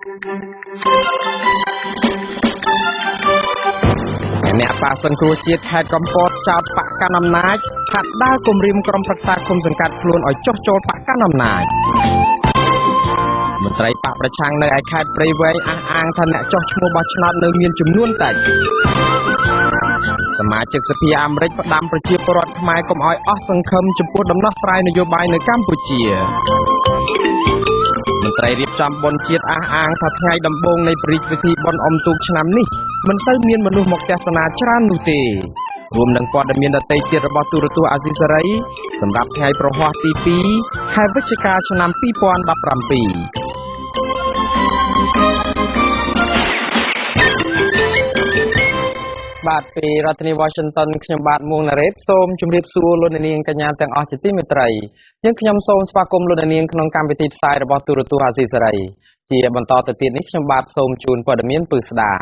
អ្នកប៉ាសង្គ្រោះជាតិខេត្តកំពតចោទបកកណ្ដាលអំណាចហាក់ដើរគំរាមក្រុមប្រឹក្សាគុំសង្កាត់ខ្លួនឲ្យចុះចូលបកកណ្ដាលអំណាចមន្ត្រីបកប្រឆាំងនៅឯខេត្តព្រៃវែងអះអាងថាអ្នកចុះឈ្មោះបោះឆ្នោតនៅមានចំនួនតិចសមាជិកសភាអាមេរិកផ្ដាំប្រជាពលរដ្ឋខ្មែរកុំឲ្យអស់សង្ឃឹមចំពោះដំណោះស្រាយនយោបាយនៅកម្ពុជាមន្ត្រីរៀបចំបុណ្យជាតិអះអាងថាថ្ងៃដំបូងនៃពិធីបុណ្យអុំទូកឆ្នាំនេះមិនសូវមានមនុស្សមកទស្សនាច្រើននោះទេរួមនឹងព័ត៌មានដទៃទៀតរបស់ទូរទស្សន៍អាស៊ីសេរីសម្រាប់ថ្ងៃប្រហ័សទី2ខែវិច្ឆិកាឆ្នាំ2017បាទពីរដ្ឋធានី Washington ខ្ញុំបាទមួងណារ៉េតសូមជម្រាបសួរលោកអ្នកនាងកញ្ញាទាំងអស់ជាទីមេត្រីយើងខ្ញុំសូមស្វាគមន៍លោកអ្នកនាងក្នុងកម្មវិធីផ្សាយរបស់ទូរទស្សន៍អាស៊ីសេរីជាបន្តទៅទៀតនេះខ្ញុំបាទសូមជូនព័ត៌មានពិស្ដា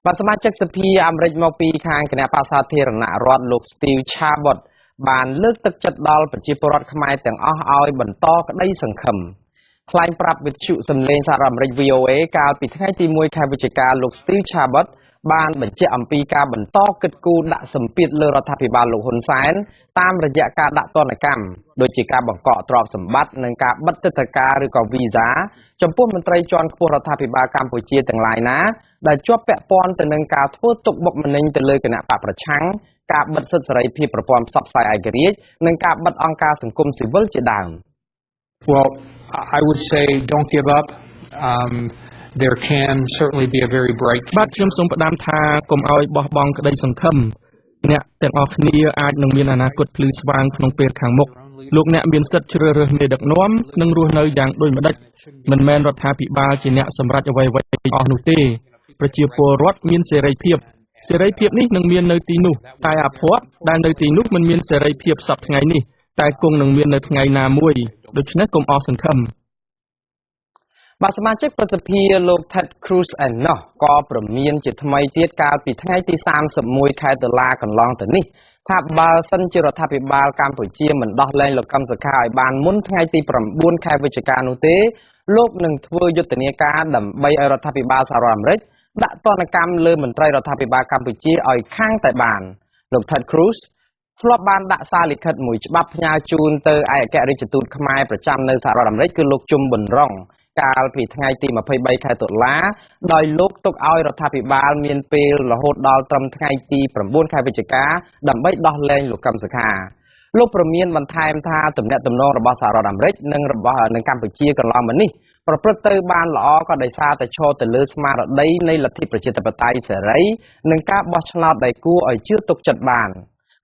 បាទសមាជិកសភាអាមេរិកមកពីខាងគណៈបក្សសាធារណរដ្ឋលោក Steve Chabot បានលើកទឹកចិត្តដល់ប្រជាពលរដ្ឋខ្មែរទាំងអស់ឲ្យបន្តក្តីសង្ឃឹមថ្លែងប្រាប់វិទ្យុសំឡេងសហរដ្ឋអាមេរិក VOA កាលពីថ្ងៃទី1ខែវិច្ឆិកាលោក Steve Chabot បានបញ្ជាក់អំពីការបន្តគិតគូរដាក់សម្ពាធលើរដ្ឋាភិបាលលោកហ៊ុនសែនតាមរយៈការដាក់ទណ្ឌកម្មដូចជាការបង្កកទ្រព្យសម្បត្តិនិងការបិទទិដ្ឋាការឬក៏វីសាចំពោះមន្ត្រីជាន់ខ្ពស់រដ្ឋាភិបាលកម្ពុជាទាំងឡាយណាដែលជាប់ពាក់ព័ន្ធទៅនឹងការធ្វើទុកបុកម្នេញទៅលើគណៈបកប្រឆាំងការបិទសិទ្ធិសេរីភាពប្រព័ន្ធផ្សព្វផ្សាយឯករាជ្យនិងការបិទអង្គការសង្គមស៊ីវិលជាដើម Well, I would say don't give up. There can certainly be a very bright បាទខ្ញុំសូមផ្ដាំថាកុំឲ្យបោះបង់ក្តីសង្ឃឹមអ្នកទាំងអស់គ្នាអាចនឹងមានអនាគតភ្លឺស្វាងក្នុងពេលខាងមុខលោកអ្នកមានសិទ្ធិជ្រើសរើសមេដឹកនាំនិងរស់នៅយ៉ាងដូចម្ដេចមិនមែនរដ្ឋាភិបាលជាអ្នកសម្រេចអ្វីៗអស់នោះទេប្រជាពលរដ្ឋមានសេរីភាពនេះនឹងមាននៅទីនោះតែអភ័ព្វដែលនៅទីនោះមិនមានសេរីភាពសពថ្ងៃនេះតែគង់នឹងមាននៅថ្ងៃណាមួយដូច្នេះកុំអស់សង្ឃឹមបាទសមាជិកប្រតិភិលោក Ted Cruz ឯណោះក៏ព្រមានជាថ្មីទៀតកាលពីថ្ងៃទី31ខែតុលាកន្លងទៅនេះថាបើសិនជារដ្ឋាភិបាលកម្ពុជាមិនដោះលែងលោកកឹមសុខាឲ្យបានមុនថ្ងៃទី9ខែវិច្ឆិកានោះទេលោកនឹងធ្វើយុទ្ធនាការដើម្បីឲ្យរដ្ឋាភិបាលសហរដ្ឋអាមេរិកដាក់ទណ្ឌកម្មលើមន្ត្រីរដ្ឋាភិបាលកម្ពុជាឲ្យខាងតែបានលោក Ted Cruz ធ្លាប់បានដាក់សារលិខិតមួយច្បាប់ផ្ញើជូនទៅឯអគ្គរដ្ឋទូតខ្មែរប្រចាំនៅសហរដ្ឋអាមេរិកគឺលោកជុំប៊ុនរងកាលពីថ្ងៃទី23ខែតុលាដោយលោកទុកឲ្យរដ្ឋាភិបាលមានពេលរហូតដល់ត្រឹមថ្ងៃទី9ខែវិច្ឆិកាដើម្បីដោះលែងលោកកឹមសុខាលោកប្រមានបន្ថែមថាទំនាក់ទំនងរបស់សហរដ្ឋអាមេរិកនិងកម្ពុជាកន្លងមកនេះប្រព្រឹត្តទៅបានល្អក៏ដោយសារតែឈរទៅលើស្មារតីនៃលទ្ធិប្រជាធិបតេយ្យសេរីនិងការបោះឆ្នោតដែលគួរឲ្យជឿទុកចិត្តបាន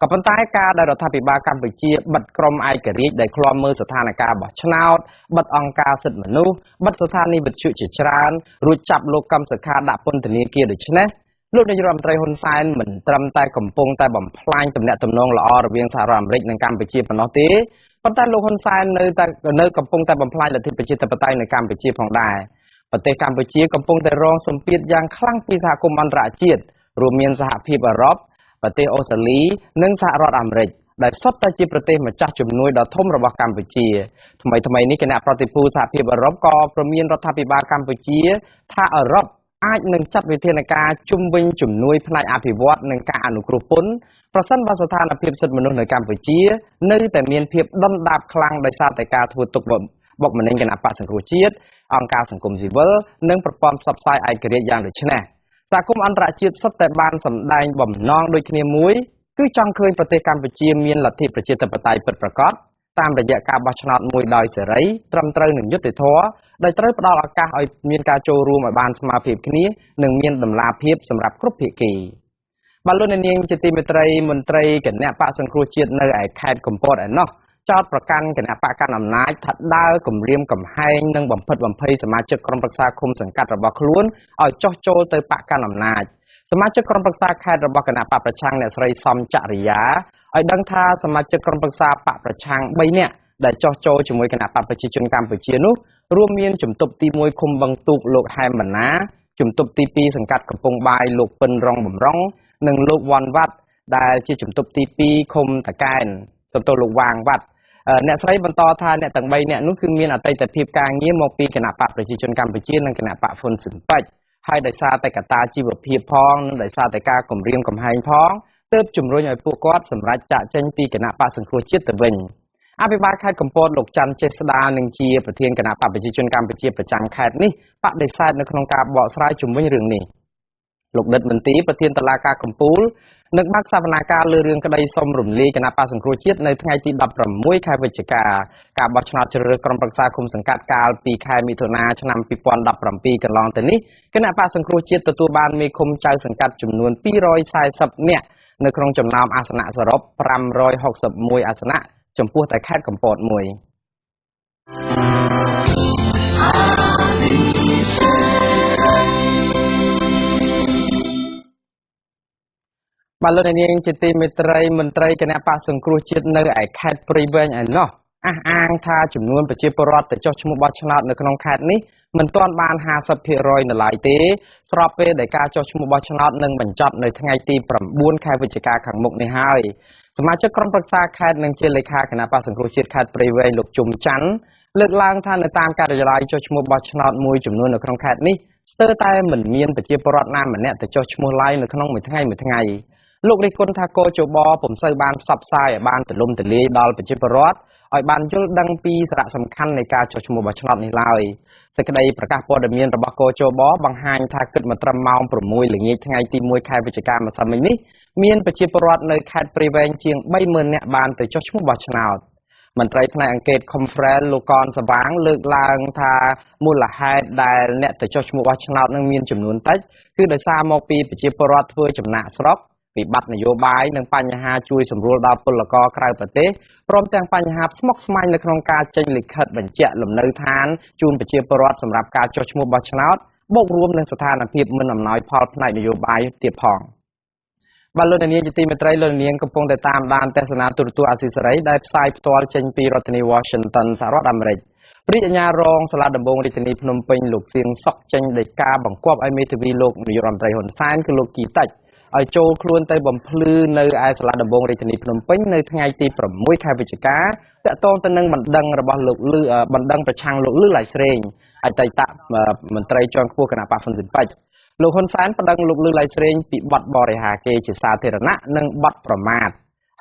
ក៏ប៉ុន្តែការដែលរដ្ឋាភិបាលកម្ពុជាបិទក្រុមឯករាជ្យដែលឃ្លាំមើលស្ថានភាពបោះឆ្នោតបិទអង្គការសិទ្ធិមនុស្សបិទស្ថានីយវិទ្យុជាច្រើនរួចចាប់លោកកឹមសុខាដាក់ពន្ធនាគារដូច្នេះលោកនាយករដ្ឋមន្ត្រីហ៊ុនសែនមិនត្រឹមតែកំពុងតែបំផ្លាញទំនាក់ទំនងល្អរវាងសហរដ្ឋអាមេរិកនិងកម្ពុជាប៉ុណ្ណោះទេប៉ុន្តែលោកហ៊ុនសែននៅកំពុងតែបំផ្លាញលទ្ធិប្រជាធិបតេយ្យនៅកម្ពុជាផងដែរប្រទេសកម្ពុជាកំពុងតែរងសម្ពាធយ៉ាងខ្លាំងពីសហគមន៍អន្តរជាតិរួមមានសហភាពអឺរ៉ុបប្រទេសអូស្ត្រាលីនិងសហរដ្ឋអាមេរិកដែលសុទ្ធតែជាប្រទេសម្ចាស់ជំនួយដ៏ធំរបស់កម្ពុជាថ្មីនេះគណៈប្រតិភូសហភាពអឺរ៉ុបក៏ព្រមានរដ្ឋាភិបាលកម្ពុជាថាអឺរ៉ុបអាចនឹងចាត់វិធានការជំវិញជំនួយផ្នែកអភិវឌ្ឍនិងការអនុគ្រោះពន្ធប្រសិនបើស្ថានភាពសិទ្ធិមនុស្សនៅកម្ពុជានៅតែមានភាពដុនដាបខ្លាំងដោយសារតែការធ្វើទុកបុកម្នេញគណៈបក្សសង្គ្រោះជាតិអង្គការសង្គមស៊ីវិលនិងប្រព័ន្ធផ្សព្វផ្សាយឯករាជ្យយ៉ាងដូចនេះសហគមន៍អន្តរជាតិសុទ្ធតែបានសម្ដែងបំណងដូចគ្នាមួយគឺចង់ឃើញប្រទេសកម្ពុជាមានលទ្ធិប្រជាធិបតេយ្យពិតប្រាកដតាមរយៈការបោះឆ្នោតមួយដោយសេរីត្រឹមត្រូវនិងយុត្តិធម៌ដោយត្រូវផ្ដល់ឱកាសឲ្យមានការចូលរួមឲ្យបានស្មើភាពគ្នានិងមានតម្លាភាពសម្រាប់គ្រប់ភាគីបាទលោកនាងជាទីមេត្រីមន្ត្រីគណៈបក្សសង្គ្រោះជាតិនៅឯខេត្តកំពតឯណោះចោទប្រកាន់គណៈបកកណ្ដាលអំណាចថាដើរគំរាមកំហែងនិងបំផិតបំភ័យសមាជិកក្រុមប្រឹក្សាឃុំសង្កាត់របស់ខ្លួនឲ្យចោះចូលទៅបកកណ្ដាលអំណាចសមាជិកក្រុមប្រឹក្សាខេត្តរបស់គណៈបកប្រឆាំងអ្នកស្រីសំចរិយាឲ្យដឹងថាសមាជិកក្រុមប្រឹក្សាបកប្រឆាំង3នាក់ដែលចោះចូលជាមួយគណៈបកប្រជាជនកម្ពុជានោះរួមមានជំទប់ទី1ឃុំបឹងទូកលោកហែមបណ្ណាជំទប់ទី2សង្កាត់កំពង់បាយលោកពិនរងបំរុងនិងលោកវ៉ាន់វ៉ាត់ដែលជាជំទប់ទី2ឃុំតកែនសំទោសលោកវាងវ៉ាត់ អ្នកស្រីបន្តថាអ្នកទាំង3នាក់នោះគឺមានអតីតភាពការងារមកពីគណៈបកប្រជាជនកម្ពុជានិងគណៈបកហ៊ុនស៊ិនប៉ិចហើយដោយសារតែកត្តាជីវភាពផងនិងដោយសារតែការគម្រាមកំហែងផងទើបជំរុញឲ្យពួកគាត់សម្រេចចាក់ចេញពីគណៈបកសង្គ្រោះជាតិទៅវិញអភិបាលខេត្តកំពតលោកច័ន្ទចេស្តានឹងជាប្រធានគណៈបកប្រជាជនកម្ពុជាប្រចាំខេត្តនេះបដិសេធនៅក្នុងការបកស្រាយជំវិញរឿងនេះលោកដិតមន្ទីរប្រធានតុលាការកំពូលនឹងបើកសវនាការលើរឿងក្តីសុំរំលាយគណៈបកសង្គ្រោះជាតិនៅថ្ងៃទី16ខែវិច្ឆិកាការបោះឆ្នោតជ្រើសរើសក្រុមប្រឹក្សាគុំសង្កាត់កាលពីខែមិថុនាឆ្នាំ2017កន្លងទៅនេះគណៈបកសង្គ្រោះជាតិទទួលបានមេឃុំចៅសង្កាត់ចំនួន240នាក់នៅក្នុងចំណោមអាសនៈសរុប561អាសនៈចំពោះតែខេត្តកំពតមួយបាទលោកនាងជាទីមេត្រីមន្ត្រីគណៈបកសង្គ្រោះជាតិនៅឯខេត្តព្រៃវែងឯណោះអះអាងថាចំនួនប្រជាពលរដ្ឋទៅចុះឈ្មោះបោះឆ្នោតនៅក្នុងខេត្តនេះមិនទាន់បាន 50% នៅឡើយទេស្របពេលដែលការចុះឈ្មោះបោះឆ្នោតនឹងបញ្ចប់នៅថ្ងៃទី9ខែវិច្ឆិកាខាងមុខនេះហើយសមាជិកក្រុមប្រឹក្សាខេត្តនិងជាលេខាគណៈបកសង្គ្រោះជាតិខេត្តព្រៃវែងលោកជុំច័ន្ទលើកឡើងថានៅតាមការិយាល័យចុះឈ្មោះបោះឆ្នោតមួយចំនួននៅក្នុងខេត្តនេះស្ទើរតែមិនមានប្រជាពលរដ្ឋណាម្នាក់ទៅចុះឈ្មោះឡើយនៅក្នុងមួយថ្ងៃលោករិះគន់ថាកោជបពុំសូវបានផ្សព្វផ្សាយឲ្យបានទូលំទូលាយដល់ប្រជាពលរដ្ឋឲ្យបានយល់ដឹងពីសារៈសំខាន់នៃការចុះឈ្មោះបោះឆ្នោតនេះឡើយសេចក្តីប្រកាសព័ត៌មានរបស់កោជបបង្ហាញថាគិតមកត្រឹមម៉ោង6ល្ងាចថ្ងៃទី1ខែវិច្ឆិកាម្សិលមិញនេះមានប្រជាពលរដ្ឋនៅខេត្តព្រៃវែងជាង 30,000 នាក់បានទៅចុះឈ្មោះបោះឆ្នោតមន្ត្រីផ្នែកអង្គការ Conference លោកកនសវាងលើកឡើងថាមូលហេតុដែលអ្នកទៅចុះឈ្មោះបោះឆ្នោតនឹងមានចំនួនតិចគឺដោយសារមកពីប្រជាពលរដ្ឋធ្វើចំណាកស្រុកវិបត្តិនយោបាយនិងបញ្ហាជួយសម្រួលដល់ពលករក្រៅប្រទេសព្រមទាំងបញ្ហាស្មុគស្មាញនៅក្នុងការចេញលិខិតបញ្ជាក់លំនៅឋានជូនប្រជាពលរដ្ឋសម្រាប់ការចុះឈ្មោះបោះឆ្នោតបូករួមនឹងស្ថានភាពមិនអំណោយផលផ្នែកនយោបាយទៀតផងបាទលោកនាងជាទីមេត្រីលោកនាងកំពុងតែតាមដានទស្សនាទូរទស្សន៍អាស៊ីសេរីដែលផ្សាយផ្ទាល់ចេញពីរដ្ឋធានី Washington សហរដ្ឋអាមេរិកព្រះអាជ្ញារងសាលាដំបងរាជធានីភ្នំពេញលោកសៀងសុកចេញដីកាបង្គាប់ឲ្យមេធាវីលោកនាយករដ្ឋមន្ត្រីហ៊ុនសែនគឺលោកគីតិចឲ្យចូលខ្លួនទៅបំភ្លឺនៅឯសាលាដំបងរាជធានីភ្នំពេញនៅថ្ងៃទី6ខែវិច្ឆិកាតាក់ទងទៅនឹងបណ្ដឹងរបស់លោកលឺបណ្ដឹងប្រឆាំងលោកលឺឡៃស្រេងអតីតមន្ត្រីជាន់ខ្ពស់គណៈបកហ៊ុនស៊ិនប៉ិចលោកហ៊ុនសែនបណ្ដឹងលោកលឺឡៃស្រេងពីបទបរិហាកេរជាសាធារណៈនិងបទប្រមាថ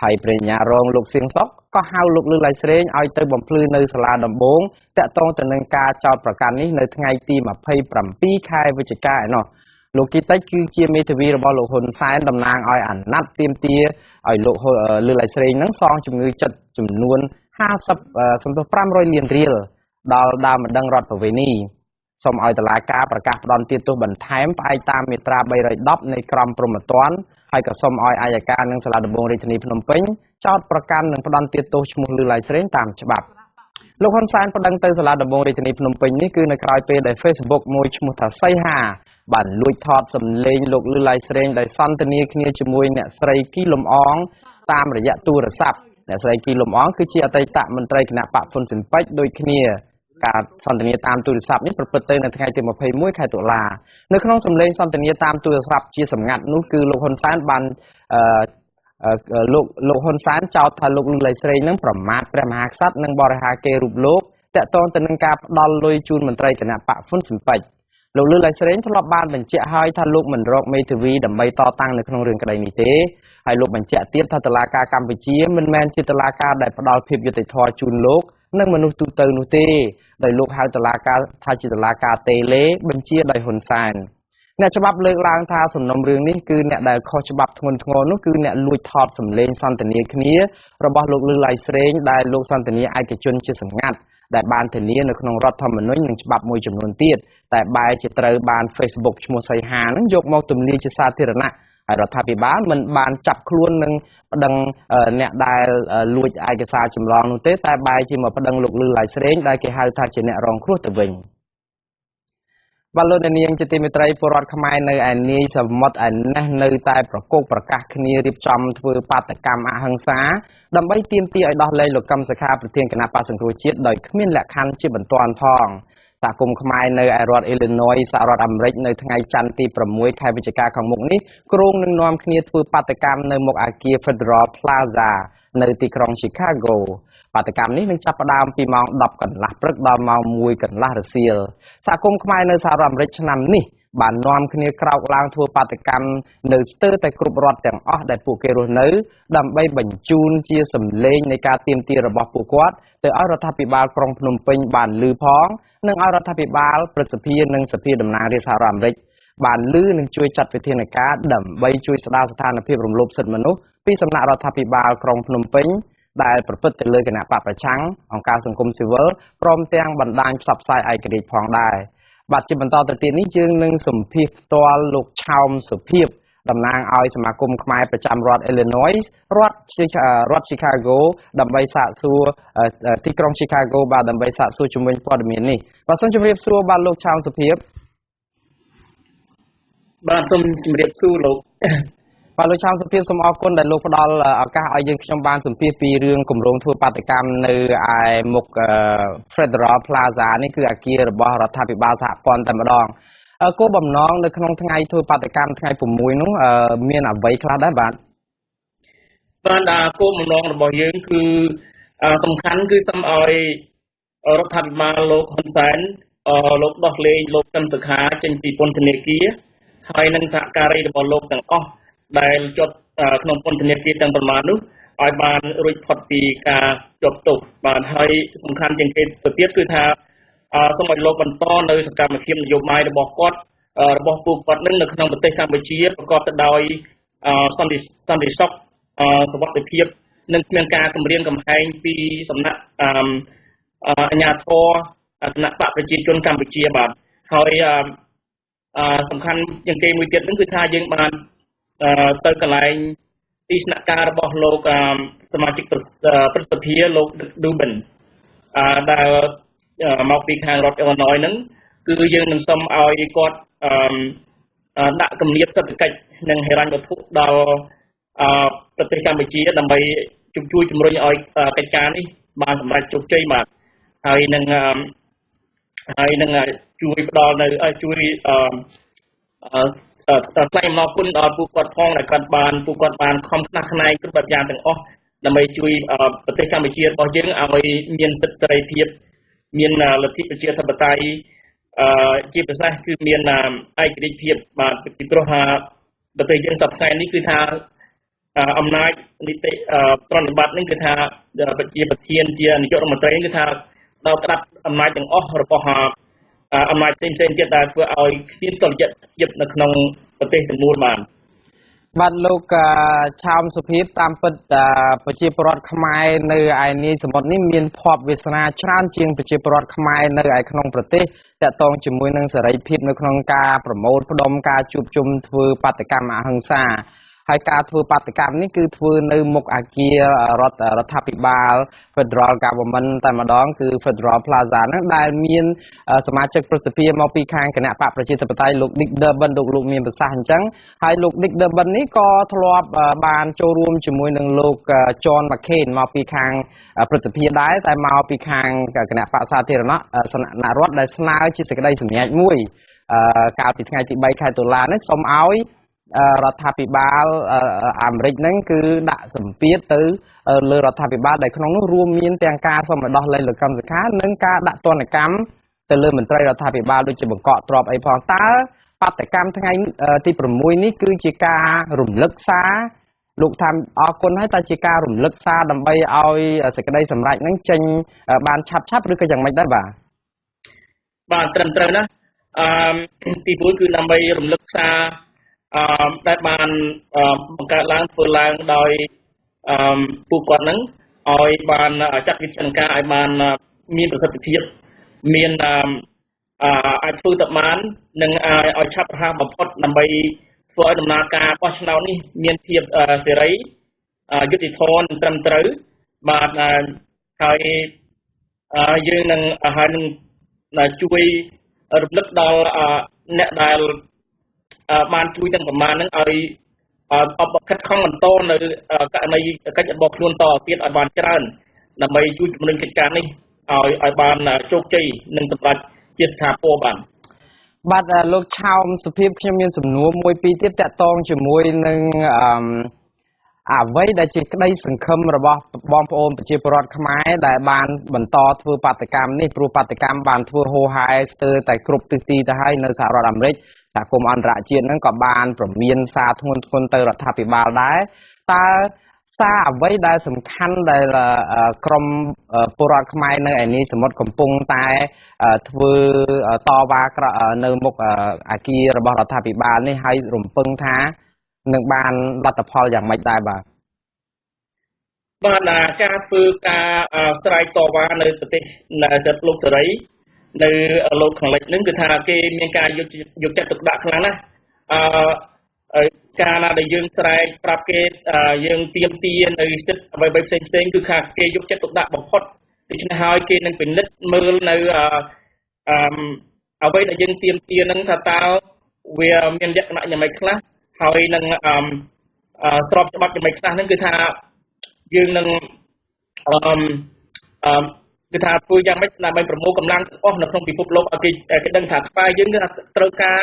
ហើយព្រះអាជ្ញារងលោកសៀងសុកក៏ហៅលោកលឺឡៃស្រេងឲ្យទៅបំភ្លឺនៅសាលាដំបងតាក់ទងទៅនឹងការចោទប្រកាន់នេះនៅថ្ងៃទី27ខែវិច្ឆិកាឯណោះលោកគីតិចគឺជាមេធាវីរបស់លោកហ៊ុនសែនតំណាងឲ្យអាណត្តិទាមទារឲ្យលោកលឺឡៃស្រេងនឹងសងជំងឺចិត្តចំនួន500លានរៀលដល់ដើមបណ្ដឹងរដ្ឋប្រវេណីសូមឲ្យតុលាការប្រកាសផ្តន្ទាទោសបន្ថែមផ្អែកតាមមាត្រា310នៃក្រមព្រហ្មទណ្ឌហើយក៏សូមឲ្យអាយកានិងសាលាដំបងរាជធានីភ្នំពេញចោទប្រកាន់និងផ្តន្ទាទោសឈ្មោះលឺឡៃស្រេងតាមច្បាប់លោកហ៊ុនសែនប្តឹងទៅសាលាដំបងរាជធានីភ្នំពេញនេះគឺនៅក្រៅពេលដែល Facebook មួយឈ្មោះថាសីហាបានលួចថតសម្លេងលោកលឺឡៃស្រេងដោយសន្ទនាគ្នាជាមួយអ្នកស្រីគីលំអងតាមរយៈទូរស័ព្ទអ្នកស្រីគីលំអងគឺជាអតីតមន្ត្រីគណៈបកហ៊ុនស៊ិនប៉ិចដូចគ្នាការសន្ទនាតាមទូរស័ព្ទនេះប្រព្រឹត្តទៅនៅថ្ងៃទី21ខែតុលានៅក្នុងសម្លេងសន្ទនាតាមទូរស័ព្ទជាសម្ងាត់នោះគឺលោកហ៊ុនសែនបានលោកហ៊ុនសែនចោទថាលោកលឺឡៃស្រេងនឹងប្រមាថព្រះមហាក្សត្រនិងបរិហាកេររូបលោកតាក់ទងទៅនឹងការផ្ដាល់លុយជូនមន្ត្រីគណៈបកហ៊ុនស៊ិនប៉ិចលោកលឺឡៃស្រេងធ្លាប់បានបញ្ជាក់ហើយថាលោកមិនរកមេធាវីដើម្បីតតាំងនៅក្នុងរឿងក្តីនេះទេហើយលោកបញ្ជាក់ទៀតថាតុលាការកម្ពុជាមិនមែនជាតុលាការដែលផ្ដល់ភាពយុត្តិធម៌ជូនលោកនិងមនុស្សទូទៅនោះទេដោយលោកហៅតុលាការថាជាតុលាការតេលេបញ្ជាដោយហ៊ុនសែនអ្នកច្បាប់លើកឡើងថាសំណុំរឿងនេះគឺអ្នកដែលខុសច្បាប់ធ្ងន់ធ្ងរនោះគឺអ្នកលួចថតសម្លេងសន្ទនាគ្នារបស់លោកលឺឡៃស្រេងដែលលោកសន្ទនាឯកជនជាសម្ងាត់ដែលបានធានានៅក្នុងរដ្ឋធម្មនុញ្ញនិងច្បាប់មួយចំនួនទៀតតែបែរជាត្រូវបាន Facebook ឈ្មោះសីហានឹងយកមកទម្លាយជាសាធារណៈហើយរដ្ឋាភិបាលមិនបានចាប់ខ្លួននិងប្តឹងអ្នកដែលលួចឯកសារចម្លងនោះទេតែបែរជាមកប្តឹងលោកលឺឡៃស្រេងដែលគេហៅថាជាអ្នករងគ្រោះទៅវិញបាទលោកនាងជាទីមេត្រីពលរដ្ឋខ្មែរនៅឯនាយសមុទ្រឯនេះនៅតែប្រកោកប្រកាសគ្នារៀបចំធ្វើបាតកម្មអហិង្សាដើម្បីទាមទារឲ្យដោះលែងលោកកឹមសុខាប្រធានគណៈបក្សសង្គ្រោះជាតិដោយគ្មានលក្ខខណ្ឌជាបន្ទាន់ផងសហគមន៍ខ្មែរនៅឯរដ្ឋ Illinois សហរដ្ឋអាមេរិកនៅថ្ងៃច័ន្ទទី6ខែវិច្ឆិកាខាងមុខនេះគ្រោងនឹងនាំគ្នាធ្វើបាតកម្មនៅមុខអគារ Federal Plaza នៅទីក្រុង Chicago បាតកម្មនេះនឹងចាប់ផ្ដើមពីម៉ោង 10 កន្លះព្រឹកដល់ម៉ោង 1 កន្លះរសៀលសហគមន៍ខ្មែរនៅសហរដ្ឋអាមេរិកឆ្នាំនេះបាននាំគ្នាក្រោកឡើងធ្វើបាតកម្មនៅស្ទើរតែគ្រប់រដ្ឋទាំងអស់ដែលពួកគេរស់នៅដើម្បីបញ្ជូនជាសម្លេងនៃការទាមទាររបស់ពួកគាត់ទៅឲ្យរដ្ឋាភិបាលក្រុងភ្នំពេញបានឮផងនិងឲ្យរដ្ឋាភិបាលព្រឹទ្ធសភានិងសភាតំណាងរាស្ត្រសហរដ្ឋអាមេរិកបានឮនិងជួយចាត់វិធានការដើម្បីជួយស្ដារស្ថានភាពរំលោភសិទ្ធិមនុស្សពីសំណាក់រដ្ឋាភិបាលក្រុងភ្នំពេញដែលប្រព្រឹត្តទៅលើគណៈបកប្រឆាំងអង្គការសង្គមស៊ីវិលព្រមទាំងបណ្ដាញផ្សព្វផ្សាយឯករាជ្យផងដែរបាទជាបន្តទៅទៀតនេះយើងនឹងសម្ភាសផ្ទាល់លោកឆោមសុភាពតំណាងឲ្យសមាគមខ្មែរប្រចាំរដ្ឋ Illinois រដ្ឋ Chicago ដើម្បីសាកសួរទីក្រុង Chicago បាទដើម្បីសាកសួរជំនួយព័ត៌មាននេះបាទសូមជម្រាបសួរបាទលោកឆោមសុភាពបាទសូមជម្រាបសួរលោកបាទលោកឆោមសុភាពសូមអរគុណដែលលោកផ្ដល់ឱកាសឲ្យយើងខ្ញុំបានសម្ភាសពីរឿងគម្រោងធ្វើបាតកម្មនៅឯមុខ Federal Plaza នេះគឺអគាររបស់រដ្ឋាភិបាលសហព័ន្ធតែម្ដងគោលបំណងនៅក្នុងថ្ងៃធ្វើបាតកម្មថ្ងៃ6នោះមានអ្វីខ្លះដែរបាទគោលបំណងរបស់យើងគឺសំខាន់គឺសូមឲ្យរដ្ឋាភិបាលលោកហ៊ុនសែនលោកដោះលែងលោកកឹមសុខាចេញពីពន្ធនាគារហើយនឹងសហការីរបស់លោកទាំងអស់ដែលជាប់ក្នុងពន្ធនាគារទាំងប៉ុន្មាននោះឲ្យបានរួចផុតពីការជាប់ទោសបាទហើយសំខាន់ជាងគេទៅទៀតគឺថាសូមឲ្យលោកបន្តនៅសកម្មភាពនយោបាយរបស់គាត់របស់ពួកគាត់នឹងនៅក្នុងប្រទេសកម្ពុជាប្រកបទៅដោយសន្តិសុខសុវត្ថិភាពនិងគ្មានការគំរាមកំហែងពីសំណាក់អាជ្ញាធរគណៈបកប្រជាជនកម្ពុជាបាទហើយសំខាន់ជាងគេមួយទៀតនឹងគឺថាយើងបានទៅកន្លែងទីស្នាក់ការរបស់លោកសមាជិកព្រឹទ្ធសភាលោក Dubin ដែលមកពីខាងរដ្ឋ Illinois ហ្នឹងគឺយើងនឹងសុំឲ្យគាត់ដាក់គំនាបសេដ្ឋកិច្ចនិងហិរញ្ញវត្ថុដល់ប្រទេសកម្ពុជាដើម្បីជួយជំរុញឲ្យកិច្ចការនេះបានសម្រេចជោគជ័យបាទហើយនឹងជួយផ្ដល់នៅជួយថ្លែងអំណរគុណដល់ពួកគាត់ផងដែលពួកគាត់បានខំខ្នះខ្នែងគ្រប់បែបយ៉ាងទាំងអស់ដើម្បីជួយប្រទេសកម្ពុជារបស់យើងឲ្យមានសិទ្ធិសេរីភាពមានលទ្ធិប្រជាធិបតេយ្យជាពិសេសគឺមានឯករាជ្យភាពបាទពីព្រោះថាប្រទេសយើងសប្តាហ៍នេះគឺថាអំណាចនីតិប្រតិបត្តិនេះគឺថាជាប្រធានជានាយករដ្ឋមន្ត្រីគឺថាដល់ក្តាប់អំណាចទាំងអស់របស់អំណាចផ្សេងៗទៀតដែលធ្វើឲ្យគ្មានតុល្យភាពនៅក្នុងប្រទេសទាំងមូលបាទលោកឆោមសុភាពតាមពិតប្រជាពលរដ្ឋខ្មែរនៅឯនាយសមុទ្រនេះមានភ័ព្វវាសនាច្រើនជាងប្រជាពលរដ្ឋខ្មែរនៅឯក្នុងប្រទេសតាក់ទងជាមួយនឹងសេរីភាពនៅក្នុងការប្រមូលផ្ដុំការជួបជុំធ្វើបាតកម្មអហិង្សាហើយការធ្វើបាតកម្មនេះគឺធ្វើនៅមុខអគាររដ្ឋាភិបាល Federal Government តែម្ដងគឺ Federal Plaza ហ្នឹងដែលមានសមាជិកព្រឹទ្ធសភាមកពីខាងគណៈបកប្រជាធិបតេយ្យលោក Dick Durbin លោកមានប្រសាសន៍អញ្ចឹងហើយលោក Dick Durbin នេះក៏ធ្លាប់បានចូលរួមជាមួយនឹងលោក John McCain មកពីខាងព្រឹទ្ធសភាដែរតែមកពីខាងគណៈបកសាធារណរដ្ឋដែលស្នើជាសេចក្តីសម្រេចមួយកាលពីថ្ងៃទី3ខែតុលានេះសូមឲ្យរដ្ឋាភិបាលអាមេរិកហ្នឹងគឺដាក់សម្ពាធទៅលើរដ្ឋាភិបាលដែលក្នុងនោះរួមមានទាំងការសុំឲ្យដោះលែងលោកកឹមសុខានិងការដាក់ទណ្ឌកម្មទៅលើមន្ត្រីរដ្ឋាភិបាលដូចជាបង្កក់ទ្រព្យអីផងតើបាតកម្មថ្ងៃទី6នេះគឺជាការរំលឹកសារលោកថាអរគុណហើយតើជាការរំលឹកសារដើម្បីឲ្យសេចក្តីសម្រេចហ្នឹងចេញបានឆាប់ឬក៏យ៉ាងម៉េចដែរបាទត្រឹមត្រូវណាទី1គឺដើម្បីរំលឹកសារដែលបានបង្កើតឡើងធ្វើឡើងដោយពួកគាត់នឹងឲ្យបានចាត់វិធានការឲ្យបានមានប្រសិទ្ធភាពមានអាចធ្វើទៅបាននិងឲ្យឆាប់រហ័សបំផុតដើម្បីធ្វើឲ្យដំណើរការបោះឆ្នោតនេះមានភាពសេរីយុត្តិធម៌និងត្រឹមត្រូវបាទហើយយើងនឹងជួយរំលឹកដល់អ្នកដែលបានជួយទាំងប្រមាណហ្នឹងឲ្យខិតខំបន្តនៅករណីកិច្ចរបស់ខ្លួនតទៀតឲ្យបានច្រើនដើម្បីជួយជំរុញកិច្ចការនេះឲ្យបានជោគជ័យនិងសម្រេចជាស្ថាពរបាទលោកឆោមសុភាពខ្ញុំមានសំណួរមួយពីរទៀតតាក់ទងជាមួយនឹង អ្វីដែលជាក្តីសង្ឃឹមរបស់បងប្អូនប្រជាពលរដ្ឋខ្មែរដែលបានបន្តធ្វើបាតកម្មនេះព្រោះបាតកម្មបានធ្វើហូរហែស្ទើរតែគ្រប់ទិសទីទៅហើយនៅសហរដ្ឋអាមេរិកសហគមន៍អន្តរជាតិហ្នឹងក៏បានប្រមានសារធ្ងន់ធ្ងរទៅរដ្ឋាភិបាលដែរតើសារអ្វីដែលសំខាន់ដែលក្រមពលរដ្ឋខ្មែរនៅឯនេះសមុទ្រកំពុងតែធ្វើតវ៉ានៅមុខអគាររបស់រដ្ឋាភិបាលនេះហើយរំពឹងថានឹងបានលទ្ធផលយ៉ាងម៉េចដែរបាទការធ្វើការស្រែកតវ៉ានៅប្រទេសនៅសិទ្ធិលោកសេរីនៅលោកខាងលិចហ្នឹងគឺថាគេមានការយកចិត្តទុកដាក់ខ្លាំងណាស់ការណាដែលយើងស្រែកប្រាប់គេយើងទៀមទានៅសិទ្ធិអ្វីៗផ្សេងគឺថាគេយកចិត្តទុកដាក់បំផុតដូច្នេះហើយគេនឹងពិនិត្យមើលនៅអ្វីដែលយើងទៀមទាហ្នឹងថាតើវាមានលក្ខណៈយ៉ាងម៉េចខ្លះហើយនឹងស្របច្បាប់យ៉ាងម៉េចខ្លះហ្នឹងគឺថាយើងនឹងគឺថាធ្វើយ៉ាងម៉េចដើម្បីប្រមូលកម្លាំងទាំងអស់នៅក្នុងពិភពលោកឲ្យគេដឹងថាស្វែងយើងគឺថាត្រូវការ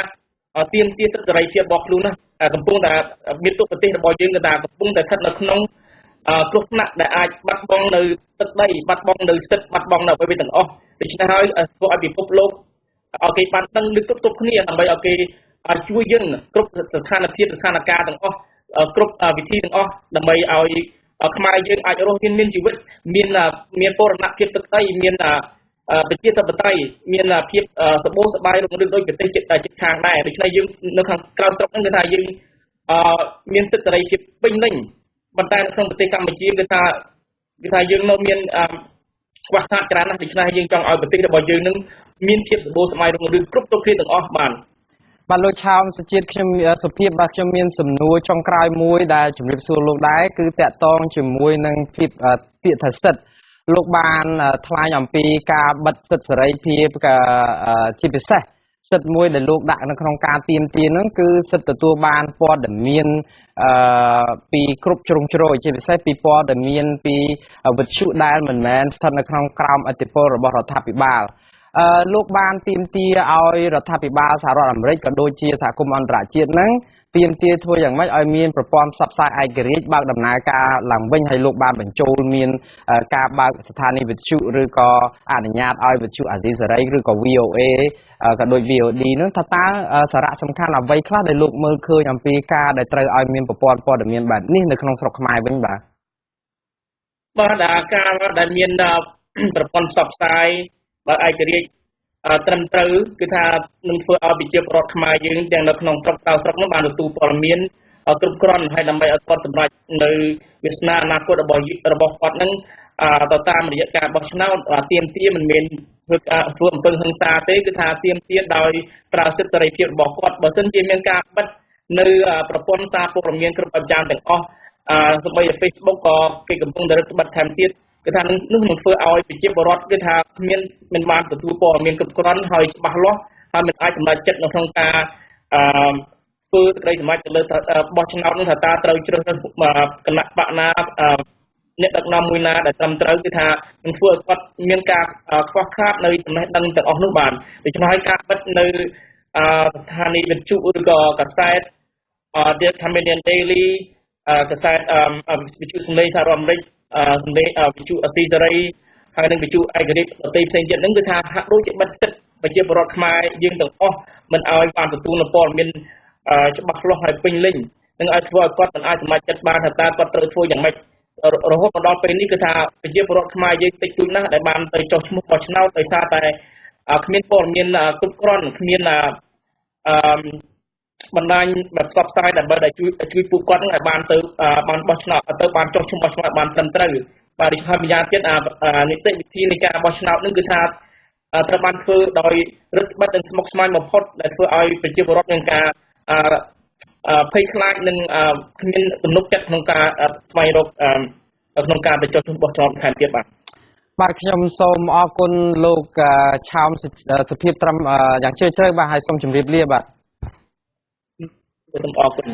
ទៀមទាសិទ្ធិសេរីភាពរបស់ខ្លួនណាកំពុងតែមានទុកប្រទេសរបស់យើងគឺថាកំពុងតែស្ថិតនៅក្នុងគ្រោះថ្នាក់ដែលអាចបាត់បង់នៅទឹកដីបាត់បង់នៅសិទ្ធិបាត់បង់នៅអ្វីៗទាំងអស់ដូច្នេះហើយធ្វើឲ្យពិភពលោកឲ្យគេបានដឹងលើគ្រប់គ្នាដើម្បីឲ្យគេជួយយើងគ្រប់ស្ថានភាពស្ថានភាពទាំងអស់គ្រប់វិធីទាំងអស់ដើម្បីឲ្យខ្មែរយើងអាចរស់មានជីវិតមានពរណភាពទឹកដីមានប្រជាធិបតេយ្យមានភាពសម្បូរសប្បាយរុងរឿងដោយប្រទេសជិតខាងដែរដូច្នេះយើងនៅខាងក្រៅស្រុកហ្នឹងគឺថាយើងមានសិទ្ធិសេរីភាពពេញលេញប៉ុន្តែនៅក្នុងប្រទេសកម្ពុជាគឺថាយើងនៅមានខ្វះខាតច្រើនណាស់ដូច្នេះយើងចង់ឲ្យប្រទេសរបស់យើងនឹងមានភាពសម្បូរសប្បាយរុងរឿងគ្រប់គ្នាទាំងអស់បាទលោកឆោមសុជាតិខ្ញុំសុភាពបាទខ្ញុំមានសំណួរចុងក្រោយមួយដែលជំរាបសួរលោកដែរគឺតាក់ទងជាមួយនឹងពាក្យថាសិទ្ធិលោកបានថ្លែងអំពីការបិទសិទ្ធិសេរីភាពជាពិសេសសិទ្ធិមួយដែលលោកដាក់នៅក្នុងការទាមទារហ្នឹងគឺសិទ្ធិទទួលបានព័ត៌មានពីគ្រប់ជ្រុងជ្រោយជាពិសេសពីព័ត៌មានពីវិទ្យុដែលមិនមែនស្ថិតនៅក្នុងក្រមឥទ្ធិពលរបស់រដ្ឋាភិបាលលោកបានទាមទារឲ្យរដ្ឋាភិបាលសហរដ្ឋអាមេរិកក៏ដូចជាសហគមន៍អន្តរជាតិហ្នឹងទាមទារធ្វើយ៉ាងម៉េចឲ្យមានប្រព័ន្ធផ្សព្វផ្សាយឯករាជ្យបើកដំណើរការឡើងវិញហើយលោកបានបញ្ចូលមានការបើកស្ថានីយ៍វិទ្យុឬក៏អនុញ្ញាតឲ្យវិទ្យុអាស៊ីសេរីឬក៏ VOA ក៏ដូច VOD ហ្នឹងថាតើសារៈសំខាន់អ្វីខ្លះដែលលោកមើលឃើញអំពីការដែលត្រូវឲ្យមានប្រព័ន្ធព័ត៌មានបែបនេះនៅក្នុងស្រុកខ្មែរវិញបាទការដែលមានប្រព័ន្ធផ្សព្វផ្សាយបើឯករាជ្យត្រឹមត្រូវគឺថានឹងធ្វើឲ្យប្រជាពលរដ្ឋខ្មែរយើងទាំងនៅក្នុងស្រុកក្រៅស្រុកនោះបានទទួលព័ត៌មានគ្រប់គ្រាន់ហើយដើម្បីឲ្យគាត់សម្រេចនៅវាសនាអនាគតរបស់គាត់នឹងទៅតាមរយៈការបោះឆ្នោតទាមទារមិនមែនធ្វើអំពើហិង្សាទេគឺថាទាមទារដោយប្រើសិទ្ធិសេរីភាពរបស់គាត់បើមិនជាមានការបិទនៅប្រព័ន្ធសារព័ត៌មានគ្រប់បែបយ៉ាងទាំងអស់សម្បីតែ Facebook ក៏គេកំពុងតែរឹតបន្តឹងថែមទៀតគឺថានោះនឹងធ្វើឲ្យប្រជាពលរដ្ឋគឺថាមិនបានទទួលព័ត៌មានគ្រប់គ្រាន់ហើយច្បាស់លាស់ហើយមិនអាចសម្រេចចិត្តនៅក្នុងការធ្វើសេចក្តីសម្រេចទៅលើបោះឆ្នោតនោះថាតើត្រូវជ្រើសរើសគណៈបកណាអ្នកដឹកនាំមួយណាដែលត្រឹមត្រូវគឺថានឹងធ្វើឲ្យគាត់មានការខ្វះខាតនៅចំណេះដឹងទាំងអស់នោះបានដូច្នេះហើយការបិទនៅស្ថានីយ៍វិទ្យុឬក៏កាសែតThe Canadian Daily កាសែតវិទ្យុសម្លេងសហរដ្ឋអាមេរិកសម្លេងវិទ្យុអាស៊ីសេរីហើយនិងវិទ្យុឯករាជ្យដទៃផ្សេងទៀតហ្នឹងគឺថាហាក់ដូចជាបិទសិទ្ធិប្រជាពលរដ្ឋខ្មែរយើងទាំងអស់មិនឲ្យបានទទួលនូវព័ត៌មានច្បាស់លាស់ហើយពេញលេញនឹងឲ្យធ្វើឲ្យគាត់មិនអាចសម្រេចចិត្តបានថាតើគាត់ត្រូវធ្វើយ៉ាងម៉េចរហូតមកដល់ពេលនេះគឺថាប្រជាពលរដ្ឋខ្មែរយើងតិចតួចណាស់ដែលបានទៅចុះឈ្មោះបោះឆ្នោតដោយសារតែគ្មានព័ត៌មានគ្រប់គ្រាន់គ្មានបណ្ដាញបែបផ្សព្វផ្សាយដើម្បីជួយពួកគាត់នឹងឲ្យបានទៅបានបោះឆ្នោតទៅបានចុះឈ្មោះបោះឆ្នោតបានត្រឹមត្រូវបាទដូចហើយម្យ៉ាងទៀតនីតិវិធីនៃការបោះឆ្នោតនឹងគឺថាត្រូវបានធ្វើដោយរឹតបន្តឹងស្មុគស្មាញបំផុតដែលធ្វើឲ្យប្រជាពលរដ្ឋមានការភ័យខ្លាចនិងគ្មានទំនុកចិត្តក្នុងការស្វែងរកក្នុងការទៅចុះឈ្មោះបោះឆ្នោតថែមទៀតបាទខ្ញុំសូមអរគុណលោកឆោមសុភាពត្រឹមយ៉ាងជ្រាលជ្រៅបាទហើយសូមជម្រាបលាបាទសូមអរគុណ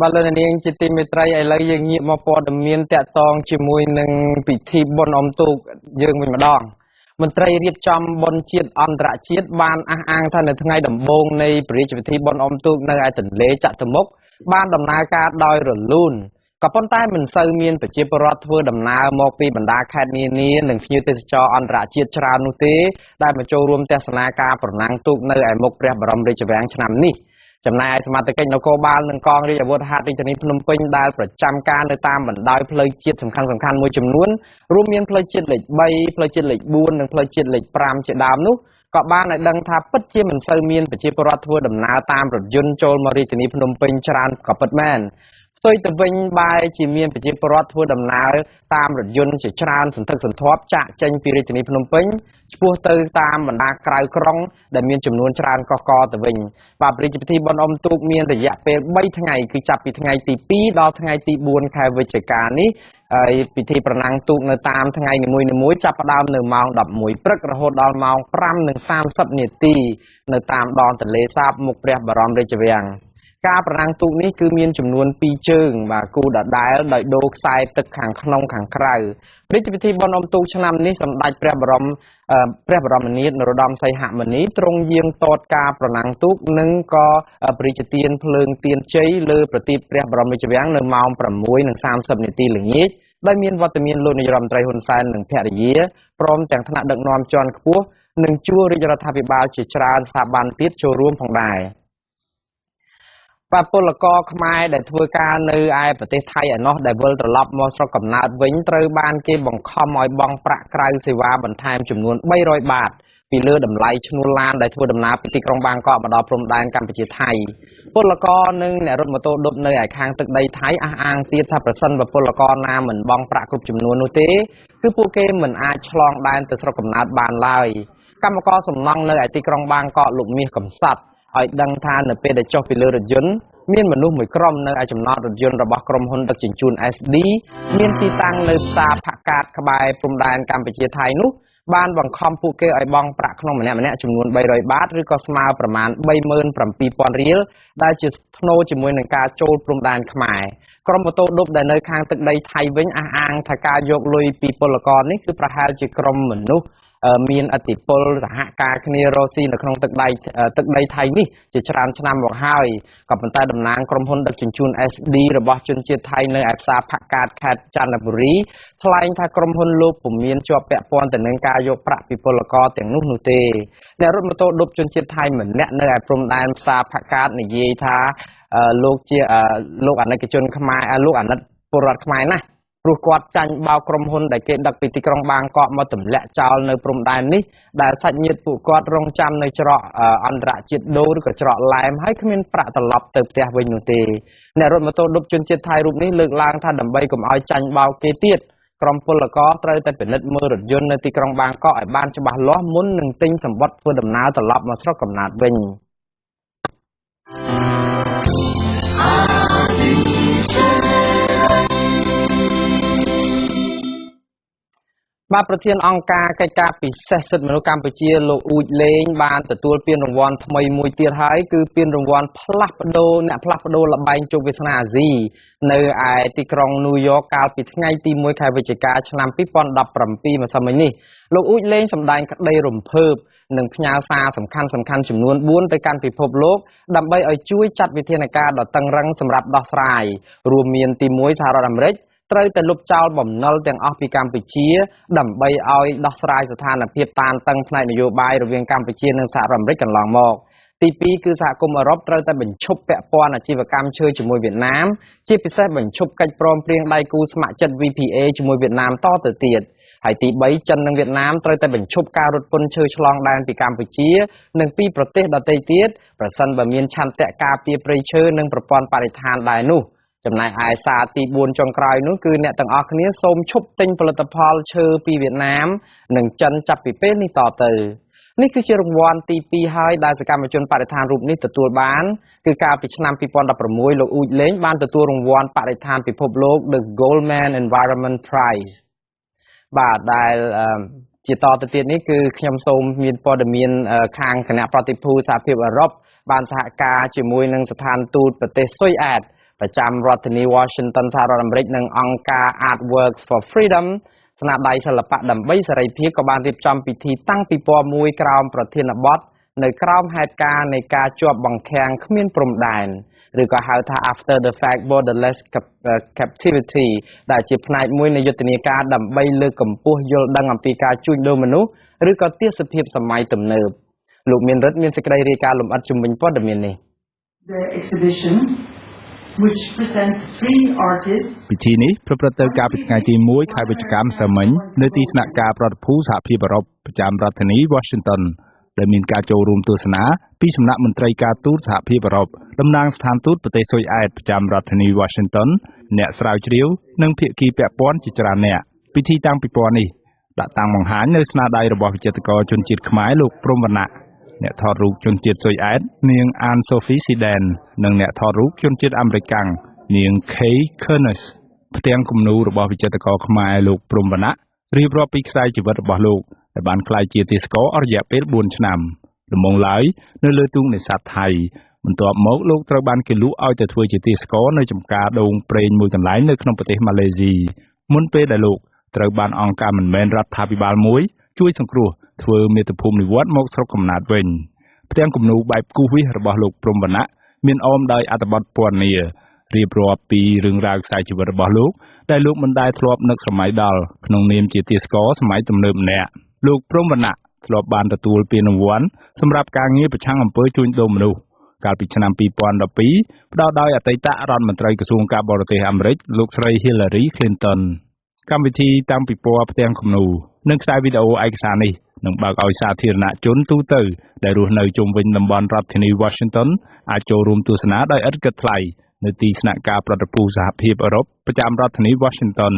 បាទលោកនាងជាទីមេត្រីឥឡូវយើងងាកមកព័ត៌មានតាក់ទងជាមួយនឹងពិធីបុណ្យអុំទូកយើងវិញម្ដងមន្ត្រីរៀបចំបុណ្យជាតិអន្តរជាតិបានអះអាងថានៅថ្ងៃដំបូងនៃព្រះរាជពិធីបុណ្យអុំទូកនៅឯទន្លេចតុមុខបានដំណើរការដោយរលូនក៏ប៉ុន្តែមិនសូវមានប្រជាពលរដ្ឋធ្វើដំណើរមកពីបណ្ដាខេត្តនានានិងភ្ញៀវទេសចរអន្តរជាតិច្រើននោះទេដែលមកចូលរួមទស្សនាការប្រណាំងទូកនៅឯមុខព្រះបរមរាជវាំងឆ្នាំនេះចំណែកឯសមត្ថកិច្ចនគរបាលនិងកងរាជអាវុធហត្ថរាជធានីភ្នំពេញដែលប្រចាំការនៅតាមបណ្ដោយផ្លូវជាតិសំខាន់ៗមួយចំនួនរួមមានផ្លូវជាតិលេខ3ផ្លូវជាតិលេខ4និងផ្លូវជាតិលេខ5ជាដើមនោះក៏បានឲ្យដឹងថាពិតជាមិនសូវមានប្រជាពលរដ្ឋធ្វើដំណើរតាមរថយន្តចូលមករាជធានីភ្នំពេញច្រើនក៏ពិតមែនផ្ទុយទៅវិញបែរជាមានប្រជាពលរដ្ឋធ្វើដំណើរតាមរថយន្តជាច្រើនសន្ធឹកសន្ធាប់ចាក់ចេញពីរាជធានីភ្នំពេញឆ្ពោះទៅតាមបណ្ដាក្រៅក្រុងដែលមានចំនួនច្រើនកកទៅវិញបាទព្រះរាជពិធីបុណ្យអុំទូកមានរយៈពេល3ថ្ងៃគឺចាប់ពីថ្ងៃទី2ដល់ថ្ងៃទី4ខែវិច្ឆិកានេះហើយពិធីប្រណាំងទូកនៅតាមថ្ងៃនីមួយៗចាប់ផ្ដើមនៅម៉ោង11ព្រឹករហូតដល់ម៉ោង5:30នាទីនៅតាមដងទន្លេសាបមុខព្រះបរមរាជវាំងការប្រណាំងទូកនេះគឺមានចំនួន2ជើងបាទគូដដែលដោយដូរខ្សែទឹកខាងក្នុងខាងក្រៅរាជពិធីបុណ្យអុំទូកឆ្នាំនេះសម្ដេចព្រះបរមនាថនរោត្តមសីហមុនីទ្រង់យាងតតការប្រណាំងទូកនិងក៏ព្រះរាជទានភ្លើងទៀនជ័យលើប្រទីបព្រះបរមរាជវាំងនៅម៉ោង6:30នាទីល្ងាចដោយមានវត្តមានលោកនាយរដ្ឋមន្ត្រីហ៊ុនសែននិងភរិយាព្រមទាំងថ្នាក់ដឹកនាំជាន់ខ្ពស់និងជួររាជរដ្ឋាភិបាលជាច្រើនស្ថាប័នទៀតចូលរួមផងដែរពលករខ្មែរដែលធ្វើការនៅឯប្រទេសថៃឯណោះដែលវិលត្រឡប់មកស្រុកកំណើតវិញត្រូវបានគេបង្ខំឲ្យបង់ប្រាក់ក្រៅសេវាបន្ថែមចំនួន300បាតពីលើតម្លៃឈ្នួលឡានដែលធ្វើដំណើរពីទីក្រុងបាងកកមកដល់ព្រំដែនកម្ពុជាថៃពលករនិងអ្នករត់ម៉ូតូឌុបនៅឯខាងទឹកដីថៃអះអាងទៀតថាប្រសិនបើពលករណាមិនបង់ប្រាក់គ្រប់ចំនួននោះទេគឺពួកគេមិនអាចឆ្លងដែនទៅស្រុកកំណើតបានឡើយកម្មករសំណង់នៅឯទីក្រុងបាងកកលោកមាសកំសត់ឲ្យដឹងថានៅពេលដែលចុះពីលើរថយន្តមានមនុស្សមួយក្រុមនៅឯចំណតរថយន្តរបស់ក្រុមហ៊ុនដឹកជញ្ជូន SD មានទីតាំងនៅផ្សារផាក់កាតក្បែរព្រំដែនកម្ពុជាថៃនោះបានបង្ខំពួកគេឲ្យបង់ប្រាក់ក្នុងម្នាក់ចំនួន300បាតឬក៏ស្មើប្រមាណ 37,000 រៀលដែលជាថ្នូរជាមួយនឹងការចូលព្រំដែនខ្មែរក្រុមម៉ូតូឌុបដែលនៅខាងទឹកដីថៃវិញអះអាងថាការយកលុយពីពលករនេះគឺប្រហែលជាក្រុមមនុស្សមានឥទ្ធិពលសហការគ្នារស់ស៊ីនៅក្នុងទឹកដីថៃនេះជាច្រើនឆ្នាំមកហើយក៏ប៉ុន្តែតំណាងក្រុមហ៊ុនដឹកជញ្ជូន SD របស់ជនជាតិថៃនៅឯផ្សារផាក់កាតខេត្តចន្ទបុរីថ្លែងថាក្រុមហ៊ុនលោកពុំមានជាប់ពាក់ព័ន្ធទៅនឹងការយកប្រាក់ពីពលករទាំងនោះទេអ្នករត់ម៉ូតូឌុបជនជាតិថៃម្នាក់នៅឯព្រំដែនផ្សារផាក់កាតនិយាយថាលោកអាណិកជនខ្មែរលោកអាណិតពលរដ្ឋខ្មែរណាព្រោះគាត់ចាញ់បោកក្រុមហ៊ុនដែលគេដឹកពីទីក្រុងបាងកកមកទម្លាក់ចោលនៅព្រំដែននេះដែលសាច់ញាតិពួកគាត់រងចាំនៅច្រកអន្តរជាតិដូរឬក៏ច្រកឡែមហើយគ្មានប្រាក់ត្រឡប់ទៅផ្ទះវិញនោះទេអ្នករត់ម៉ូតូឌុបជនជាតិថៃរូបនេះលើកឡើងថាដើម្បីកុំឲ្យចាញ់បោកគេទៀតក្រុមពលករត្រូវតែពិនិត្យមើលរថយន្តនៅទីក្រុងបាងកកឲ្យបានច្បាស់លាស់មុននឹងទិញសម្បត្តិធ្វើដំណើរត្រឡប់មកស្រុកកំណើតវិញបាទប្រធានអង្គការកិច្ចការពិសេសសិទ្ធិមនុស្សកម្ពុជាលោកអ៊ូចលេងបានទទួលពានរង្វាន់ថ្មីមួយទៀតហើយគឺពានរង្វាន់ផ្លាស់ប្ដូរអ្នកផ្លាស់ប្ដូរល្បែងជោគវាសនាអាស៊ីនៅឯទីក្រុងញូវយ៉កកាលពីថ្ងៃទី1ខែវិច្ឆិកាឆ្នាំ2017ម្សិលមិញនេះលោកអ៊ូចលេងសម្ដែងក្តីរំភើបនិងផ្ញើសារសំខាន់ចំនួន4ទៅកាន់ពិភពលោកដើម្បីឲ្យជួយចាត់វិធានការដ៏តឹងរ៉ឹងសម្រាប់ដោះស្រាយរួមមានទី1សហរដ្ឋអាមេរិកត្រូវតែលុបចោលបំណុលទាំងអស់ពីកម្ពុជាដើម្បីឲ្យដោះស្រាយស្ថានភាពតានតឹងផ្នែកនយោបាយរវាងកម្ពុជានិងសហរដ្ឋអាមេរិកកន្លងមកទី2គឺសហគមន៍អឺរ៉ុបត្រូវតែបញ្ឈប់ពាក់ព័ន្ធអាជីវកម្មឈើជាមួយវៀតណាមជាពិសេសបញ្ឈប់កិច្ចព្រមព្រៀងដៃគូស្ម័គ្រចិត្ត VPA ជាមួយវៀតណាមតទៅទៀតហើយទី3ចិននិងវៀតណាមត្រូវតែបញ្ឈប់ការរត់ពន្ធឈើឆ្លងដែនពីកម្ពុជានិងពីប្រទេសដទៃទៀតប្រសិនបើមានឆន្ទៈការពារព្រៃឈើនិងប្រព័ន្ធបរិស្ថានដែរនោះចំណែកឯសារទី4ចុងក្រោយនោះគឺអ្នកទាំងអស់គ្នាសូមឈប់ទិញផលិតផលឈើពីវៀតណាមនិងចិនចាប់ពីពេលនេះតទៅនេះគឺជារង្វាន់ទី2ហើយដែលសកម្មជនបរិស្ថានរូបនេះទទួលបានគឺកាលពីឆ្នាំ2016លោកអ៊ូចលេងបានទទួលរង្វាន់បរិស្ថានពិភពលោក The Goldman Environment Prize បាទដែលជាតទៅទៀតនេះគឺខ្ញុំសូមមានព័ត៌មានខាងគណៈប្រតិភូសហភាពអឺរ៉ុបបានសហការជាមួយនឹងស្ថានទូតប្រទេសស៊ុយអែត ประจำรัฐนิวอชิงตันสหรัฐอเมริกនិងអង្គការ Artworks for Freedom ស្នាដៃសិល្បៈដើម្បីសេរីភាពក៏បានរៀបចំពិធីតាំងពីពណ៌មួយក្រោមប្រធានបទនៅក្រោមហេតុការណ៍នៃការជាប់បង្ខាំងគ្មានព្រំដែនឬក៏ហៅថា After the Fact Borderless Captivity ដែលជាផ្នែកមួយនៃយុទ្ធនាការដើម្បីលើកកម្ពស់យល់ដឹងអំពីការជួញដូរមនុស្សឬក៏ទាសភាពសម័យទំនើបលោកមានរិទ្ធមានសេចក្តីរាយការណ៍លម្អិតជំវិញព័ត៌មាននេះ The exhibition which presents 3 artists ពិធីនេះប្រព្រឹត្តទៅកាលពីថ្ងៃទី1ខែវិច្ឆិកាម្សិលមិញនៅទីស្នាក់ការប្រតិភូសហភាពអឺរ៉ុបប្រចាំរដ្ឋធានី Washington ដែលមានការចូលរួមទស្សនាពីសំណាក់មន្ត្រីការទូតសហភាពអឺរ៉ុបតំណាងស្ថានទូតប្រទេសស៊ុយអែតប្រចាំរដ្ឋធានី Washington អ្នកស្រាវជ្រាវនិងភាគីពាក់ព័ន្ធជាច្រើនអ្នកពិធីតាំងពិព័រណ៍នេះដាក់តាំងបង្ហាញនៅស្នាដៃរបស់វិចិត្រករជនជាតិខ្មែរលោកព្រំវណ្ណៈអ្នកថតរូបជនជាតិស៊ុយអែតនាង Anne Sophie Siden និងអ្នកថតរូបជនជាតិអាមេរិកកាំងនាង Kay Kernes ផ្ទាំងគំនូររបស់វិចិត្រករខ្មែរលោកព្រំវណ្ណៈរៀបរាប់ពីខ្សែជីវិតរបស់លោកដែលបានក្លាយជាទេសករអស់រយៈពេល4ឆ្នាំដំបូងឡើយនៅលើទូកនេសាទថៃបន្ទាប់មកលោកត្រូវបានគេលក់ឲ្យទៅធ្វើជាទេសករនៅចំការដូងប្រេងមួយកន្លែងនៅក្នុងប្រទេសម៉ាឡេស៊ីមុនពេលដែលលោកត្រូវបានអង្គការមិនមែនរដ្ឋាភិបាលមួយជួយសង្គ្រោះធ្វើមាតុភូមិនិវត្តន៍មកស្រុកកំណើតវិញផ្ទាំងគំនូរបែបគូសវាសរបស់លោកព្រំវណ្ណៈមានអមដោយអត្ថបទពណ៌នារៀបរាប់ពីរឿងរ៉ាវខ្សែជីវិតរបស់លោកដែលលោកមិនដែលធ្លាប់នឹកសម័យដល់ក្នុងនាមជាទេសករសម័យទំនើបម្នាក់លោកព្រំវណ្ណៈធ្លាប់បានទទួលពានរង្វាន់សម្រាប់ការងារប្រឆាំងអំពើជួញដូរមនុស្សកាលពីឆ្នាំ2012ផ្ដល់ដោយអតីតរដ្ឋមន្ត្រីក្រសួងការបរទេសអាមេរិកលោកស្រី Hillary Clinton កម្មវិធីតាំងពិព័រណ៍ផ្ទាំងគំនូរនិងខ្សែវីដេអូឯកសារនេះនឹងបើកឲ្យសាធារណជនទូទៅដែលរស់នៅជុំវិញតំបន់រដ្ឋធានី Washington អាចចូលរួមទស្សនាដោយឥតគិតថ្លៃនៅទីស្នាក់ការប្រតិភូសហភាពអឺរ៉ុបប្រចាំរដ្ឋធានី Washington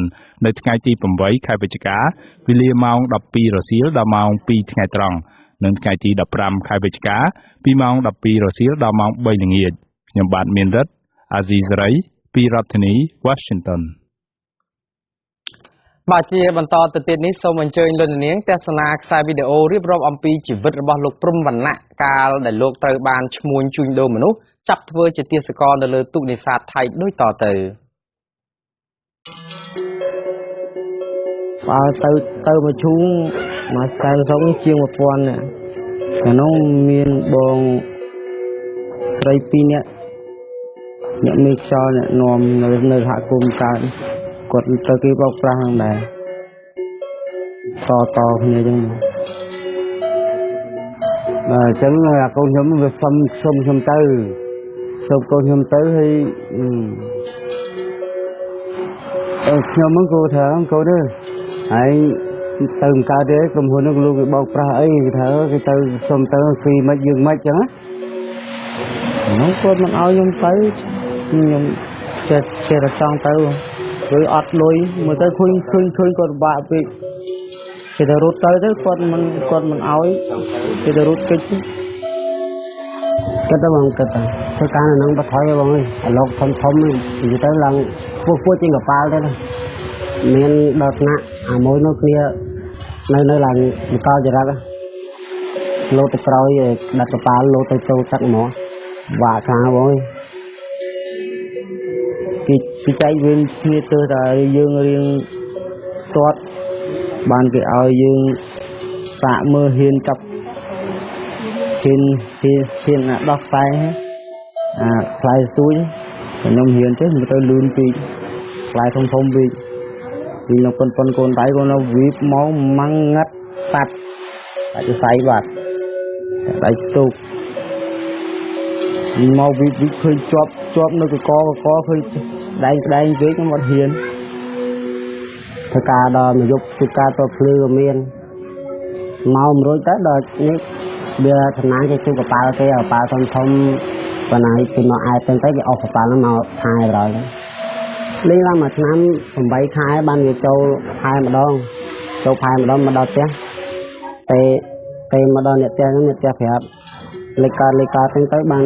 នៅថ្ងៃទី8ខែវិច្ឆិកាវេលាម៉ោង 12 រសៀលដល់ម៉ោង 2 ថ្ងៃត្រង់និងថ្ងៃទី15ខែវិច្ឆិកាពីម៉ោង 12 រសៀលដល់ម៉ោង 3 ល្ងាចខ្ញុំបាទមានរិទ្ធអាស៊ីសេរីពីរដ្ឋធានី Washingtonបាទជាបន្តទៅទៀតនេះសូមអញ្ជើញលោកនាងទស្សនាខ្សែវីដេអូរៀបរាប់អំពីជីវិតរបស់លោកព្រំវណ្ណៈកាលដែលលោកត្រូវបានឈ្មួញជួញដូរមនុស្សចាប់ធ្វើជាទេសករនៅលើទូកនេសាទថៃដូចតទៅបើទៅមកឈូងមកកែសុងជាង 1000 នាក់ក្នុងមានបងស្រី2នាក់អ្នកមេខ្យល់អ្នកនាំនៅសហគមន៍កើតគាត់ទៅគេបោកប្រាស់ហ្នឹងដែរតគ្នាចឹងអញ្ចឹងកូនខ្ញុំវាសុំខ្ញុំទៅសុំកូនខ្ញុំទៅហើយខ្ញុំហ្នឹងក៏ថាកូនទេហើយទៅកើតទេក្រុមហ៊ុនហ្នឹងលោកគេបោកប្រាស់អីគេថាគេទៅសុំទៅហ្វ្រីមិនយើងមិនចឹងហ្នឹងគាត់មិនឲ្យខ្ញុំទៅខ្ញុំចេះតែចង់ទៅឬអត់លុយមើលទៅឃើញគាត់ពិបាកពេកគេទៅរត់ទៅគាត់មិនឲ្យគេទៅរត់កិច្ចគាត់ទៅបងគាត់ទៅធ្វើការនៅនឹងបថុយបងអើយអាលោកធំនេះនិយាយទៅឡើងពោះជាងកប៉ាល់ទៅមានដល់ថ្នាក់អាមួយនោះគ្នានៅឡើងមកកោចរិតលោតទៅក្រោយដាត់កប៉ាល់លោតទៅចូលទឹកហ្មងវាក់ខ្លាំងបងអើយគេចែកវិញគ្នាទៅតែយើងរៀងស្ទាត់បានគេឲ្យយើងសាកមើលហ៊ានចាប់ហ៊ានដោះខ្សែអាខ្សែស្ទួយខ្ញុំហ៊ានទេមិនទៅលឿនពេកខ្សែធំពេកពីនៅប៉ុនកូនដៃគាត់នៅវីបមកម៉ាំងងាត់តាត់តែខ្សែបាត់ដៃស្ទុកមកវីបឃើញជាប់នៅកកឃើញស្ដែងពេកខ្ញុំអត់ហ៊ានធ្វើការដល់មកយប់ធ្វើការទៅភ្លឺក៏មានមក100ទៅដល់នេះវាឋានៈគេជួបកប៉ាល់គេកប៉ាល់ធំបណ្ណាគេមកអាចទៅគេអស់កប៉ាល់ហ្នឹងមកខែបណ្ដោយលេងឡើងមួយឆ្នាំ8ខែបានវាចូលខែម្ដងចូលខែម្ដងមកដល់ផ្ទះតែមកដល់អ្នកផ្ទះហ្នឹងអ្នកផ្ទះប្រាប់លេខការទៅបាន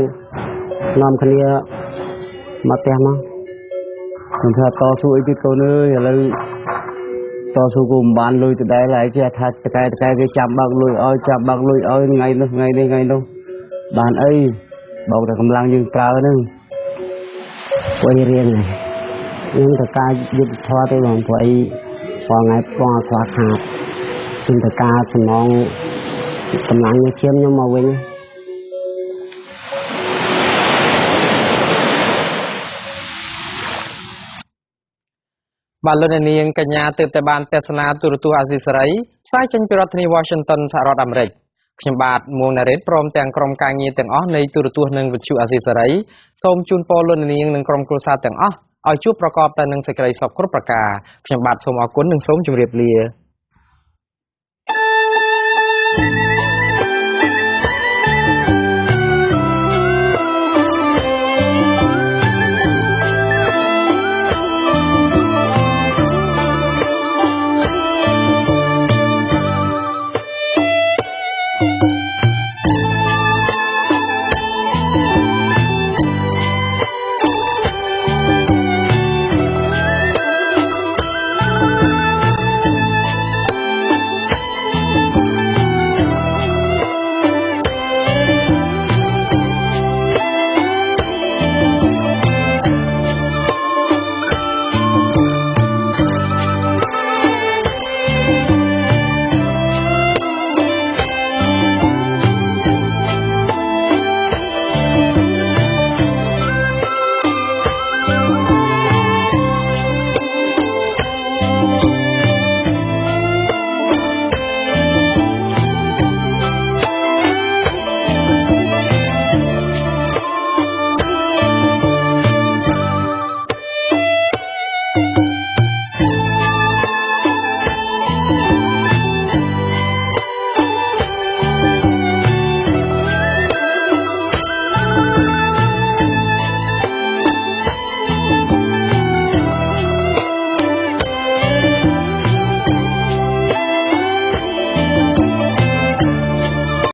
នាំគ្នាមកផ្ទះមកខ្ញុំថាតស៊ូអីទៀតកូនអើយឥឡូវតស៊ូក៏មិនបានលុយទៅដែរហើយចេះថាតកែគេចាំបើកលុយឲ្យថ្ងៃនេះបានអីបោកតែកម្លាំងយើងប្រើហ្នឹង quay riêng này nhưng tất cả giúp thoa tới bằng quay qua ngày qua khóa hạt nhưng tất cả sẽ mong tầm lặng như chiếm nhưng mà quên បាទលោកនាងកញ្ញាទើបតែបានទស្សនាទូរទស្សន៍អាស៊ីសេរីផ្សាយចេញពីរដ្ឋធានី Washington សហរដ្ឋអាមេរិកខ្ញុំបាទមួងណារ៉េតព្រមទាំងក្រុមការងារទាំងអស់នៃទូរទស្សន៍និងវិទ្យុអាស៊ីសេរីសូមជូនពរលោកនាងនិងក្រុមគ្រួសារទាំងអស់ឲ្យជួបប្រកបតែនឹងសេចក្តីសុខគ្រប់ប្រការខ្ញុំបាទសូមអរគុណនិងសូមជម្រាបលា